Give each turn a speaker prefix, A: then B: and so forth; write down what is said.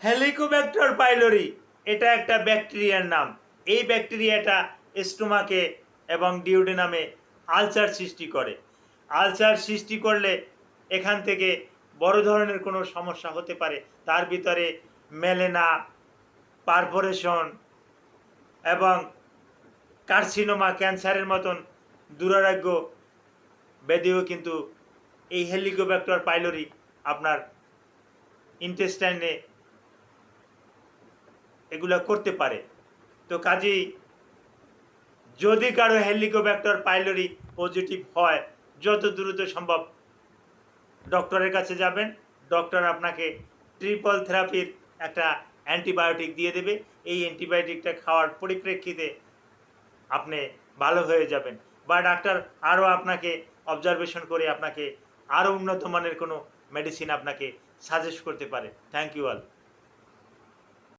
A: Helicobacter pylori এটা একটা ব্যাকটেরিয়ার নাম। এই ব্যাকটেরিয়াটা স্টোমাকে এবং ডিওডেনামে আলসার সৃষ্টি করে। আলসার সৃষ্টি করলে এখান থেকে বড় ধরনের কোনো সমস্যা হতে পারে। তার ভিতরে মেলেনা, পারফোরেশন এবং কার্সিনোমা, ক্যান্সারের মতন দুরারোগ্য ব্যাধিও কিন্তু এই হেলিকোব্যাক্টার পাইলোরি আপনার ইন্টেস্টাইনে এগুলো করতে পারে। তো কাজেই যদি কারো হেলিকোব্যাক্টার পাইলোরি পজিটিভ হয়, যত দ্রুত সম্ভব ডক্টরের কাছে যাবেন। ডক্টর আপনাকে ট্রিপল থেরাপির একটা অ্যান্টিবায়োটিক দিয়ে দেবে। এই অ্যান্টিবায়োটিকটা খাওয়ার পরিপ্রেক্ষিতে আপনি ভালো হয়ে যাবেন, বা ডাক্তার আরও আপনাকে অবজারভেশন করে আপনাকে আরও উন্নত মানের কোনো মেডিসিন আপনাকে সাজেস্ট করতে পারে। Thank you all.